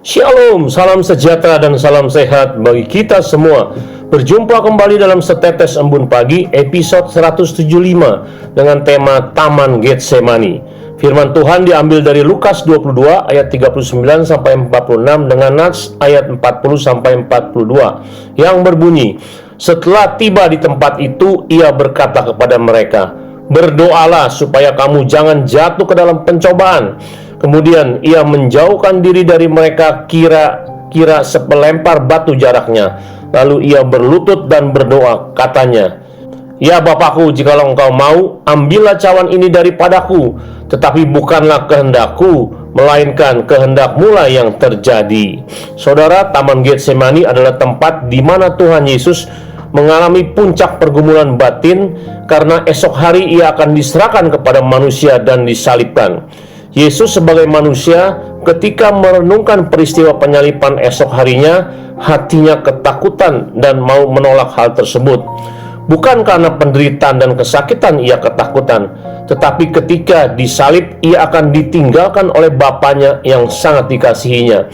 Shalom, salam sejahtera dan salam sehat bagi kita semua. Berjumpa kembali dalam Setetes Embun Pagi, episode 175 dengan tema Taman Getsemani. Firman Tuhan diambil dari Lukas 22 ayat 39 sampai 46 dengan nats ayat 40 sampai 42 yang berbunyi, "Setelah tiba di tempat itu, ia berkata kepada mereka, 'Berdoalah supaya kamu jangan jatuh ke dalam pencobaan.' Kemudian ia menjauhkan diri dari mereka kira-kira sepelempar batu jaraknya. Lalu ia berlutut dan berdoa, katanya, 'Ya Bapakku, jikalau engkau mau, ambillah cawan ini daripadaku. Tetapi bukanlah kehendakku, melainkan kehendak-Mu lah yang terjadi.'" Saudara, Taman Getsemani adalah tempat di mana Tuhan Yesus mengalami puncak pergumulan batin karena esok hari ia akan diserahkan kepada manusia dan disalibkan. Yesus sebagai manusia ketika merenungkan peristiwa penyaliban esok harinya, hatinya ketakutan dan mau menolak hal tersebut. Bukan karena penderitaan dan kesakitan ia ketakutan, tetapi ketika disalib ia akan ditinggalkan oleh Bapanya yang sangat dikasihinya.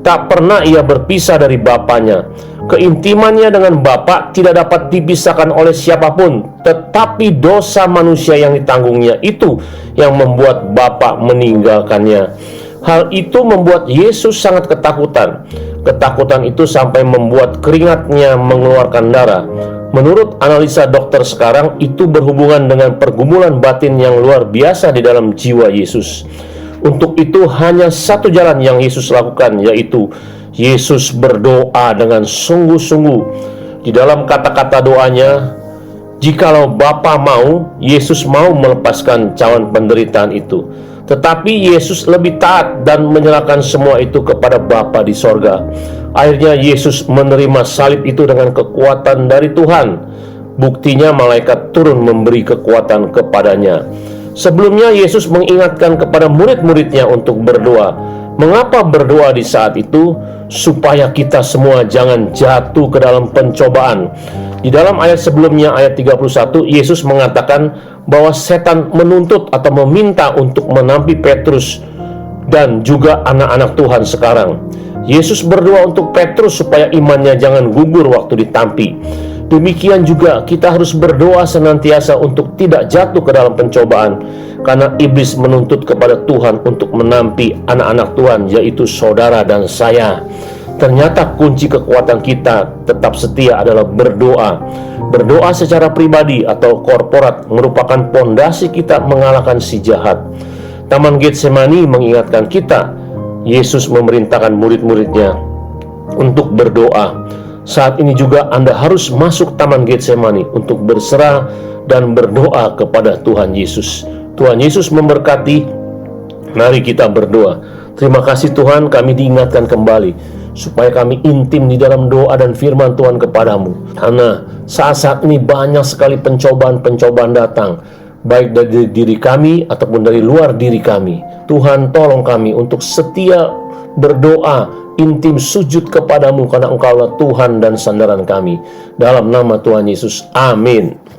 Tak pernah ia berpisah dari Bapanya. Keintimannya dengan Bapa tidak dapat dipisahkan oleh siapapun, tetapi dosa manusia yang ditanggungnya itu yang membuat Bapa meninggalkannya. Hal itu membuat Yesus sangat ketakutan. Ketakutan itu sampai membuat keringatnya mengeluarkan darah. Menurut analisa dokter sekarang, itu berhubungan dengan pergumulan batin yang luar biasa di dalam jiwa Yesus. Untuk itu hanya satu jalan yang Yesus lakukan, yaitu Yesus berdoa dengan sungguh-sungguh. Di dalam kata-kata doanya, jikalau Bapa mau, Yesus mau melepaskan cawan penderitaan itu. Tetapi Yesus lebih taat dan menyerahkan semua itu kepada Bapa di sorga. Akhirnya Yesus menerima salib itu dengan kekuatan dari Tuhan. Buktinya malaikat turun memberi kekuatan kepadanya. Sebelumnya Yesus mengingatkan kepada murid-muridnya untuk berdoa. Mengapa berdoa di saat itu? Supaya kita semua jangan jatuh ke dalam pencobaan. Di dalam ayat sebelumnya, ayat 31, Yesus mengatakan bahwa setan menuntut atau meminta untuk menampi Petrus dan juga anak-anak Tuhan sekarang. Yesus berdoa untuk Petrus supaya imannya jangan gugur waktu ditampi. Demikian juga kita harus berdoa senantiasa untuk tidak jatuh ke dalam pencobaan, karena iblis menuntut kepada Tuhan untuk menampi anak-anak Tuhan, yaitu saudara dan saya. Ternyata kunci kekuatan kita tetap setia adalah berdoa. Berdoa secara pribadi atau korporat merupakan pondasi kita mengalahkan si jahat. Taman Getsemani mengingatkan kita, Yesus memerintahkan murid-muridnya untuk berdoa. Saat ini juga Anda harus masuk Taman Getsemani untuk berserah dan berdoa kepada Tuhan Yesus. Tuhan Yesus memberkati. Mari kita berdoa. Terima kasih Tuhan, kami diingatkan kembali supaya kami intim di dalam doa dan firman Tuhan kepadamu. Karena saat-saat ini banyak sekali pencobaan-pencobaan datang, baik dari diri kami ataupun dari luar diri kami. Tuhan, tolong kami untuk setia berdoa, intim sujud kepadamu, karena Engkaulah Tuhan dan sandaran kami. Dalam nama Tuhan Yesus, amin.